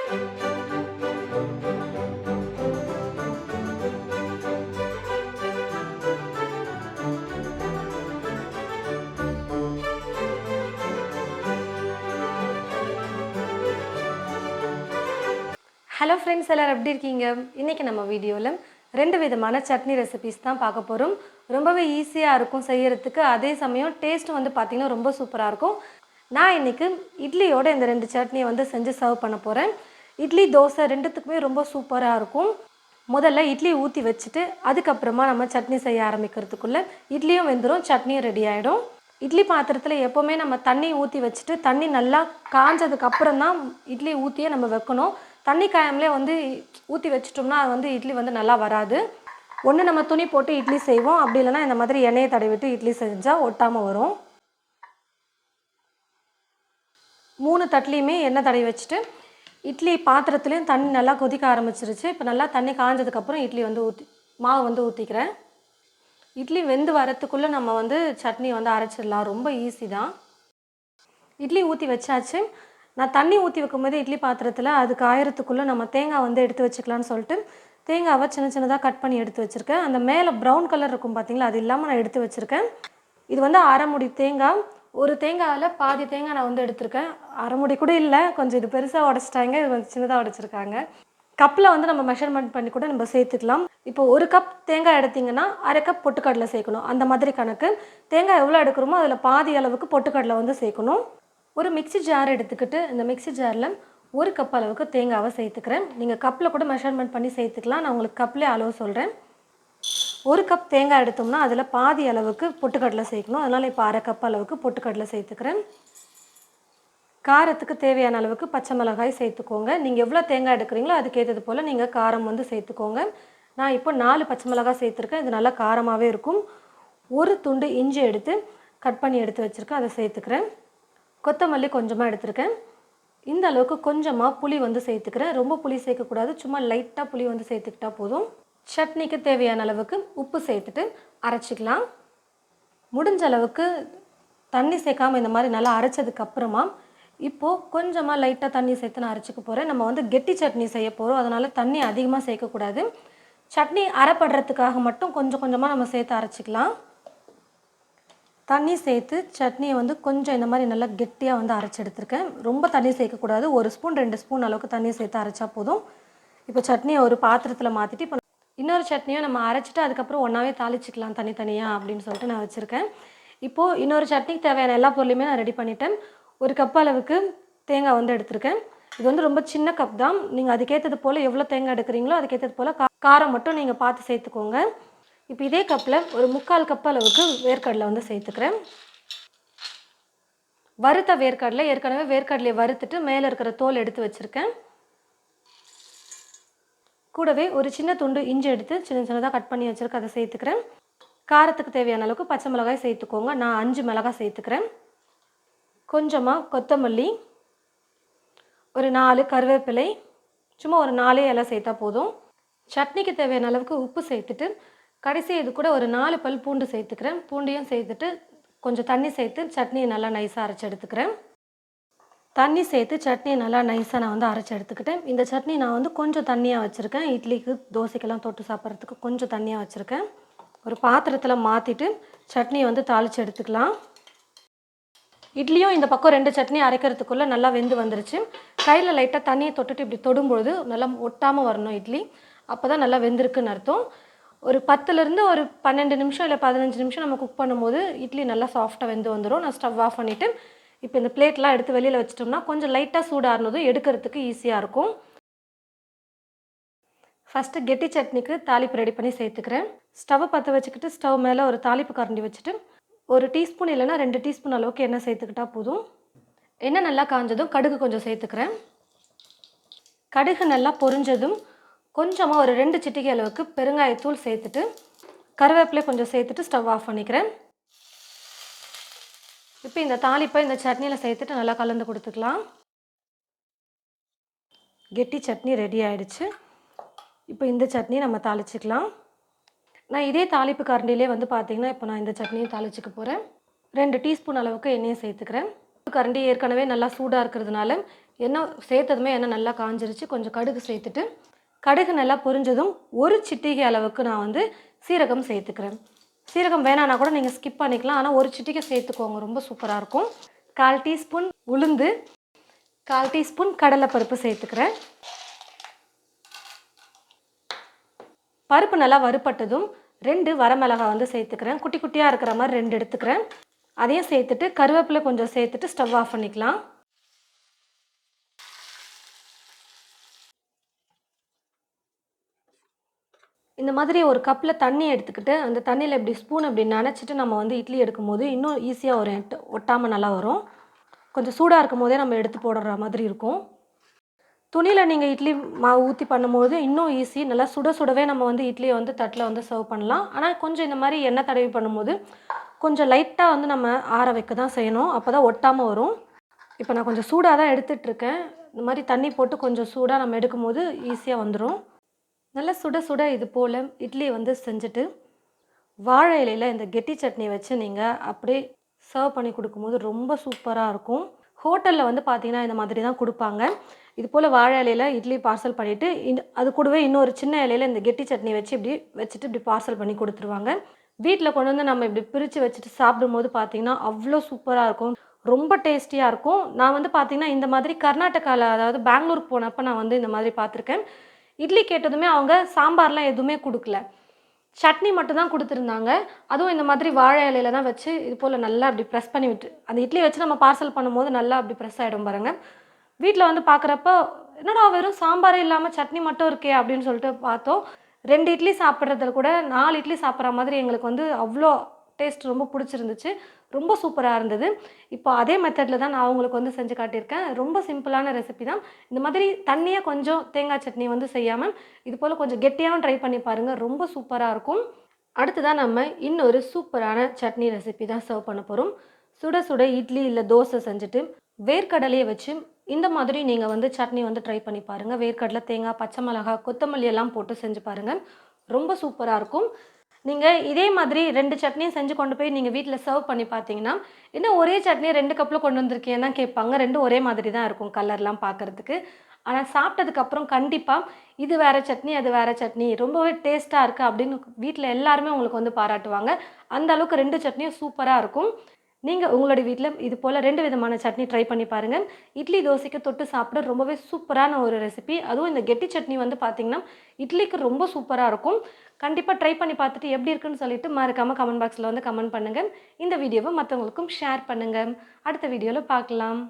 Hello friends, எல்லோரும் எப்படி இருக்கீங்க? இன்றைக்கி நம்ம வீடியோவில் 2 விதமான சட்னி ரெசிபிஸ் தான் பார்க்க போகிறோம். ரொம்பவே ஈஸியாக இருக்கும் செய்கிறதுக்கு, அதே சமயம் டேஸ்ட் வந்து பார்த்திங்கன்னா ரொம்ப சூப்பராக இருக்கும். நான் இன்றைக்கி இட்லியோட இந்த 2 சட்னியை வந்து செஞ்சு சர்வ் பண்ண போகிறேன். இட்லி தோசை ரெண்டுத்துக்குமே ரொம்ப சூப்பராக இருக்கும். முதல்ல இட்லி ஊற்றி வச்சுட்டு அதுக்கப்புறமா நம்ம சட்னி செய்ய ஆரம்பிக்கிறதுக்குள்ளே இட்லியும் வெந்துடும், சட்னியும் ரெடி ஆகிடும். இட்லி பாத்திரத்தில் எப்போவுமே நம்ம தண்ணி ஊற்றி வச்சுட்டு தண்ணி நல்லா காஞ்சதுக்கப்புறம் தான் இட்லி ஊற்றியே நம்ம வைக்கணும். தண்ணி காயம்லேயே வந்து ஊற்றி வச்சிட்டோம்னா அது வந்து இட்லி வந்து நல்லா வராது. ஒன்று நம்ம துணி போட்டு இட்லி செய்வோம், அப்படி இல்லைனா இந்த மாதிரி எண்ணெயை தடவிட்டு இட்லி செஞ்சால் ஒட்டாமல் வரும். 3 தட்டுலேயுமே எண்ணெய் தடவி வச்சுட்டு இட்லி பாத்திரத்துலேயும் தண்ணி நல்லா கொதிக்க ஆரம்பிச்சிருச்சு. இப்போ நல்லா தண்ணி காஞ்சதுக்கப்புறம் இட்லி வந்து மாவு வந்து ஊற்றிக்கிறேன். இட்லி வெந்து வரத்துக்குள்ளே நம்ம வந்து சட்னி வந்து அரைச்சிடலாம், ரொம்ப ஈஸி தான். இட்லி ஊற்றி வச்சாச்சு. நான் தண்ணி ஊற்றி வைக்கும்போது இட்லி பாத்திரத்தில் அதுக்கு ஆயிரத்துக்குள்ளே நம்ம தேங்காய் வந்து எடுத்து வச்சுக்கலான்னு சொல்லிட்டு தேங்காவை சின்ன சின்னதாக கட் பண்ணி எடுத்து வச்சுருக்கேன். அந்த மேலே ப்ரௌன் கலர் இருக்கும் பார்த்திங்களா, அது இல்லாமல் நான் எடுத்து வச்சுருக்கேன். இது வந்து அரைமுடி தேங்காய். ஒரு தேங்காயில் பாதி தேங்காய் நான் வந்து எடுத்திருக்கேன். அரைமுடி கூட இல்லை, கொஞ்சம் இது பெருசாக உடச்சிட்டாங்க, இது கொஞ்சம் சின்னதாக உடச்சிருக்காங்க. கப்பில் வந்து நம்ம மெஷர்மெண்ட் பண்ணி கூட நம்ம சேர்த்துக்கலாம். இப்போ 1 கப் தேங்காய் எடுத்திங்கன்னா 1/2 கப் பொட்டுக்கடலை சேர்க்கணும். அந்த மாதிரி கணக்கு. தேங்காய் எவ்வளோ எடுக்கிறோமோ அதில் பாதி அளவுக்கு பொட்டுக்கடலை வந்து சேர்க்கணும். ஒரு மிக்ஸி ஜார் எடுத்துக்கிட்டு இந்த மிக்ஸி ஜாரில் 1 கப் அளவுக்கு தேங்காவை சேர்த்துக்கிறேன். நீங்கள் கப்பில் கூட மெஷர்மெண்ட் பண்ணி சேர்த்துக்கலாம், நான் உங்களுக்கு கப்லேயே அளவு சொல்கிறேன். 1 கப் தேங்காய் எடுத்தோம்னா அதில் பாதி அளவுக்கு பொட்டுக்கடலை சேர்க்கணும். அதனால் இப்போ 1/2 கப் அளவுக்கு பொட்டுக்கடலை சேர்த்துக்கிறேன். காரத்துக்கு தேவையான அளவுக்கு பச்சை மிளகாய் சேர்த்துக்கோங்க. நீங்கள் எவ்வளோ தேங்காய் எடுக்கிறீங்களோ அதுக்கேற்றது போல் நீங்கள் காரம் வந்து சேர்த்துக்கோங்க. நான் இப்போ 4 பச்சை மிளகாய் சேர்த்துருக்கேன், இது நல்லா காரமாகவே இருக்கும். 1 துண்டு இஞ்சி எடுத்து கட் பண்ணி எடுத்து வச்சுருக்கேன், அதை சேர்த்துக்கிறேன். கொத்தமல்லி கொஞ்சமாக எடுத்துருக்கேன். இந்த அளவுக்கு கொஞ்சமாக புளி வந்து சேர்த்துக்கிறேன். ரொம்ப புளி சேர்க்கக்கூடாது, சும்மா லைட்டாக புளி வந்து சேர்த்துக்கிட்டா போதும். சட்னிக்கு தேவையான அளவுக்கு உப்பு சேர்த்துட்டு அரைச்சிக்கலாம். முடிஞ்ச அளவுக்கு தண்ணி சேர்க்காமல் இந்த மாதிரி நல்லா அரைச்சதுக்கப்புறமா இப்போது கொஞ்சமாக லைட்டாக தண்ணி சேர்த்து நான் அரைச்சிக்க போகிறேன். நம்ம வந்து கெட்டி சட்னி செய்ய போகிறோம், அதனால் தண்ணி அதிகமாக சேர்க்கக்கூடாது. சட்னி அரைப்படுறதுக்காக மட்டும் கொஞ்சம் கொஞ்சமாக நம்ம சேர்த்து அரைச்சிக்கலாம். தண்ணி சேர்த்து சட்னியை வந்து கொஞ்சம் இந்த மாதிரி நல்லா கெட்டியாக வந்து அரைச்சி எடுத்துருக்கேன். ரொம்ப தண்ணி சேர்க்கக்கூடாது, 1 ஸ்பூன் 2 ஸ்பூன் அளவுக்கு தண்ணி சேர்த்து அரைச்சா போதும். இப்போ சட்னியை ஒரு பாத்திரத்தில் மாற்றிட்டு இப்போ இன்னொரு சட்னியும் நம்ம அரைச்சிட்டு அதுக்கப்புறம் ஒன்றாவே தாளிச்சிக்கலாம் தனித்தனியாக அப்படின்னு சொல்லிட்டு நான் வச்சுருக்கேன். இப்போது இன்னொரு சட்னிக்கு தேவையான எல்லா பொருளையுமே நான் ரெடி பண்ணிட்டேன். 1 கப் அளவுக்கு தேங்காய் வந்து எடுத்திருக்கேன். இது வந்து ரொம்ப சின்ன கப் தான், நீங்கள் அதுக்கேற்றது போல் எவ்வளோ தேங்காய் எடுக்கிறீங்களோ அதுக்கேற்றது போல் காரம் மட்டும் நீங்கள் பார்த்து சேர்த்துக்கோங்க. இப்போ இதே கப்பில் ஒரு 3/4 கப் அளவுக்கு வேர்க்கடலை வந்து சேர்த்துக்கிறேன். வறுத்த வேர்க்கடலை, ஏற்கனவே வேர்க்கடலையை வறுத்துட்டு மேலே இருக்கிற தோல் எடுத்து வச்சுருக்கேன். கூடவே ஒரு சின்ன துண்டு இஞ்சி எடுத்து சின்ன சின்னதாக கட் பண்ணி வச்சுருக்கேன், அதை சேர்த்துக்கிறேன். காரத்துக்கு தேவையான அளவுக்கு பச்சை மிளகாய் சேர்த்துக்கோங்க, நான் 5 மிளகாய் சேர்த்துக்கிறேன். கொஞ்சமாக கொத்தமல்லி, ஒரு 4 கருவேப்பிலை, சும்மா ஒரு 4 இலை சேர்த்தா போதும். சட்னிக்கு தேவையான அளவுக்கு உப்பு சேர்த்துட்டு கடைசி இது கூட ஒரு 4 பல் பூண்டு சேர்த்துக்கிறேன். பூண்டையும் சேர்த்துட்டு கொஞ்சம் தண்ணி சேர்த்து சட்னியை நல்லா நைஸாக அரைச்சி எடுத்துக்கிறேன். தண்ணி சேர்த்து சட்னியை நல்லா நைஸாக நான் வந்து அரைச்சி எடுத்துக்கிட்டேன். இந்த சட்னி நான் வந்து கொஞ்சம் தண்ணியாக வச்சுருக்கேன், இட்லிக்கு தோசைக்கெல்லாம் தொட்டு சாப்பிட்றதுக்கு கொஞ்சம் தண்ணியாக வச்சுருக்கேன். ஒரு பாத்திரத்தில் மாற்றிட்டு சட்னியை வந்து தாளித்து எடுத்துக்கலாம். இட்லியும் இந்த பக்கம் 2 சட்னி அரைக்கிறதுக்குள்ளே நல்லா வெந்து வந்துருச்சு. கையில் லைட்டாக தண்ணியை தொட்டுட்டு இப்படி தொடும்பொழுது நல்லா ஒட்டாமல் வரணும் இட்லி, அப்போ தான் நல்லா வெந்திருக்குன்னு அர்த்தம். ஒரு 10லேருந்து ஒரு 12 நிமிஷம் இல்லை 15 நிமிஷம் நம்ம குக் பண்ணும்போது இட்லி நல்லா சாஃப்டாக வெந்து வந்துடும். நான் ஸ்டவ் ஆஃப் பண்ணிவிட்டு இப்போ இந்த பிளேட்லாம் எடுத்து வெளியில் வச்சிட்டோம்னா கொஞ்சம் லைட்டாக சூடாகினதும் எடுக்கிறதுக்கு ஈஸியாக இருக்கும். ஃபஸ்ட்டு கெட்டி சட்னிக்கு தாளிப்பு ரெடி பண்ணி சேர்த்துக்கிறேன். ஸ்டவ்வை பற்ற வச்சுக்கிட்டு ஸ்டவ் மேலே ஒரு தாளிப்பு கரண்டி வச்சுட்டு 1 டீஸ்பூன் இல்லைனா 2 டீஸ்பூன் அளவுக்கு எண்ணெய் சேர்த்துக்கிட்டா போதும். எண்ணெய் நல்லா காஞ்சதும் கடுகு கொஞ்சம் சேர்த்துக்கிறேன். கடுகு நல்லா பொரிஞ்சதும் கொஞ்சமாக ஒரு 2 சிட்டிகை அளவுக்கு பெருங்காயத்தூள் சேர்த்துட்டு கருவேப்பிலை கொஞ்சம் சேர்த்துட்டு ஸ்டவ் ஆஃப் பண்ணிக்கிறேன். இப்போ இந்த தாளிப்பை இந்த சட்னியில் சேர்த்துட்டு நல்லா கலந்து கொடுத்துக்கலாம். கெட்டி சட்னி ரெடி ஆகிடுச்சு. இப்போ இந்த சட்னி நம்ம தாளிச்சிக்கலாம். நான் இதே தாளிப்பு கரண்டிலே வந்து பார்த்திங்கன்னா இப்போ நான் இந்த சட்னியை தாளிச்சிக்க போகிறேன். 2 டீஸ்பூன் அளவுக்கு எண்ணெயை சேர்த்துக்கிறேன். கரண்டி ஏற்கனவே நல்லா சூடாக இருக்கிறதுனால எண்ணெய் சேர்த்ததுமே எண்ணெய் நல்லா காஞ்சிருச்சு. கொஞ்சம் கடுகு சேர்த்துட்டு, கடுகு நல்லா பொரிஞ்சதும் ஒரு சிட்டிகை அளவுக்கு நான் வந்து சீரகம் சேர்த்துக்கிறேன். சீரகம் வேணான்னா கூட நீங்கள் ஸ்கிப் பண்ணிக்கலாம். ஆனால் ஒரு சிட்டிகை சேர்த்துக்கோங்க, ரொம்ப சூப்பராக இருக்கும். 1/4 டீஸ்பூன் உளுந்து, 1/4 டீஸ்பூன் கடலைப்பருப்பு சேர்த்துக்கிறேன். பருப்பு நல்லா வறுபட்டதும் 2 வரமிளகாய் வந்து சேர்த்துக்கிறேன். குட்டி குட்டியாக இருக்கிற மாதிரி 2 எடுத்துக்கிறேன். அதையும் சேர்த்துட்டு கருவேப்பிலை கொஞ்சம் சேர்த்துட்டு ஸ்டவ் ஆஃப் பண்ணிக்கலாம். இந்த மாதிரி ஒரு கப்பில் தண்ணி எடுத்துக்கிட்டு அந்த தண்ணியில் இப்படி ஸ்பூன் இப்படி நனைச்சிட்டு நம்ம வந்து இட்லி எடுக்கும்போது இன்னும் ஈஸியாக ஒரு ஒட்டாமல் நல்லா வரும். கொஞ்சம் சூடாக இருக்கும் போதே நம்ம எடுத்து போடுற மாதிரி இருக்கும். துணியில் நீங்கள் இட்லி மாவு ஊற்றி பண்ணும்போது இன்னும் ஈஸி. நல்லா சுட சுடவே நம்ம வந்து இட்லியை வந்து தட்டில் வந்து சர்வ் பண்ணலாம். ஆனால் கொஞ்சம் இந்த மாதிரி எண்ணெய் தடவி பண்ணும்போது கொஞ்சம் லைட்டாக வந்து நம்ம ஆற வைக்க தான் செய்யணும். அப்போ தான் ஒட்டாமல் வரும். இப்போ நான் கொஞ்சம் சூடாக தான் எடுத்துகிட்ருக்கேன். இந்த மாதிரி தண்ணி போட்டு கொஞ்சம் சூடாக நம்ம எடுக்கும்போது ஈஸியாக வந்துடும். நல்லா சுட சுட இது போல் இட்லி வந்து செஞ்சுட்டு வாழை இலையில் இந்த கெட்டி சட்னி வச்சு நீங்கள் அப்படியே சர்வ் பண்ணி கொடுக்கும்போது ரொம்ப சூப்பராக இருக்கும். ஹோட்டலில் வந்து பார்த்திங்கன்னா இந்த மாதிரி தான் கொடுப்பாங்க. இது போல் வாழை இலையில் இட்லி பார்சல் பண்ணிவிட்டு அது கூடவே இன்னொரு சின்ன இலையில் இந்த கெட்டி சட்னி வச்சு இப்படி வச்சுட்டு இப்படி பார்சல் பண்ணி கொடுத்துருவாங்க. வீட்டில் கொண்டு வந்து நம்ம இப்படி பிரித்து வச்சுட்டு சாப்பிடும்போது பார்த்திங்கன்னா அவ்வளோ சூப்பராக இருக்கும். ரொம்ப டேஸ்டியாக இருக்கும். நான் வந்து பார்த்திங்கன்னா இந்த மாதிரி கர்நாடகாவில், அதாவது பெங்களூருக்கு போனப்போ நான் வந்து இந்த மாதிரி பார்த்துருக்கேன். இட்லி கேட்டதுமே அவங்க சாம்பார்லாம் எதுவுமே கொடுக்கல, சட்னி மட்டும் தான் கொடுத்துருந்தாங்க. அதுவும் இந்த மாதிரி வாழை இலையில தான் வச்சு இது போல் நல்லா அப்படி ப்ரெஸ் பண்ணி விட்டு அந்த இட்லி வச்சு நம்ம பார்சல் பண்ணும்போது நல்லா அப்படி ப்ரெஸ் ஆகிடும் பாருங்கள். வீட்டில் வந்து பார்க்குறப்போ என்னடா வெறும் சாம்பாரே இல்லாமல் சட்னி மட்டும் இருக்கே அப்படின்னு சொல்லிட்டு பார்த்தோம். 2 இட்லி சாப்பிட்றதுல கூட 4 இட்லி சாப்பிட்ற மாதிரி எங்களுக்கு வந்து அவ்வளோ டேஸ்ட் ரொம்ப பிடிச்சிருந்துச்சு. ரொம்ப சூப்பராக இருந்தது. இப்போ அதே மெத்தடில் தான் நான் உங்களுக்கு வந்து செஞ்சு காட்டியிருக்கேன். ரொம்ப சிம்பிளான ரெசிபி தான். இந்த மாதிரி தண்ணியாக கொஞ்சம் தேங்காய் சட்னி வந்து செய்யாமல் இது போல் கொஞ்சம் கெட்டியாகவும் ட்ரை பண்ணி பாருங்கள். ரொம்ப சூப்பராக இருக்கும். அடுத்ததான் நம்ம இன்னொரு சூப்பரான சட்னி ரெசிபி தான் சர்வ் பண்ண போகிறோம். சுட சுட இட்லி இல்லை தோசை செஞ்சுட்டு வேர்க்கடலையை வச்சு இந்த மாதிரி நீங்கள் வந்து சட்னி வந்து ட்ரை பண்ணி பாருங்கள். வேர்க்கடலை, தேங்காய், பச்சை மிளகாய், கொத்தமல்லி எல்லாம் போட்டு செஞ்சு பாருங்கள். ரொம்ப சூப்பராக இருக்கும். நீங்கள் இதே மாதிரி 2 சட்னியும் செஞ்சு கொண்டு போய் நீங்கள் வீட்டில் சர்வ் பண்ணி பார்த்தீங்கன்னா, என்ன ஒரே சட்னியை 2 கப்பில் கொண்டு வந்திருக்கேன்னு தான் கேட்பாங்க. 2 ஒரே மாதிரி தான் இருக்கும் கலர்லாம் பார்க்குறதுக்கு. ஆனால் சாப்பிட்டதுக்கப்புறம் கண்டிப்பாக இது வேறு சட்னி, அது வேறு சட்னி, ரொம்பவே டேஸ்ட்டாக இருக்குது அப்படின்னு வீட்டில் எல்லாருமே உங்களுக்கு வந்து பாராட்டுவாங்க. அந்த அளவுக்கு 2 சட்னியும் சூப்பராக இருக்கும். நீங்கள் உங்களுடைய வீட்டில் இது போல் 2 விதமான சட்னி ட்ரை பண்ணி பாருங்கள். இட்லி தோசைக்கு தொட்டு சாப்பிட ரொம்பவே சூப்பரான ஒரு ரெசிபி. அதுவும் இந்த கெட்டி சட்னி வந்து பார்த்திங்கன்னா இட்லிக்கு ரொம்ப சூப்பராக இருக்கும். கண்டிப்பாக ட்ரை பண்ணி பார்த்துட்டு எப்படி இருக்குன்னு சொல்லிட்டு மறக்காமல் கமெண்ட் பாக்ஸில் வந்து கமெண்ட் பண்ணுங்கள். இந்த வீடியோவை மற்றவங்களுக்கும் ஷேர் பண்ணுங்கள். அடுத்த வீடியோவில் பார்க்கலாம்.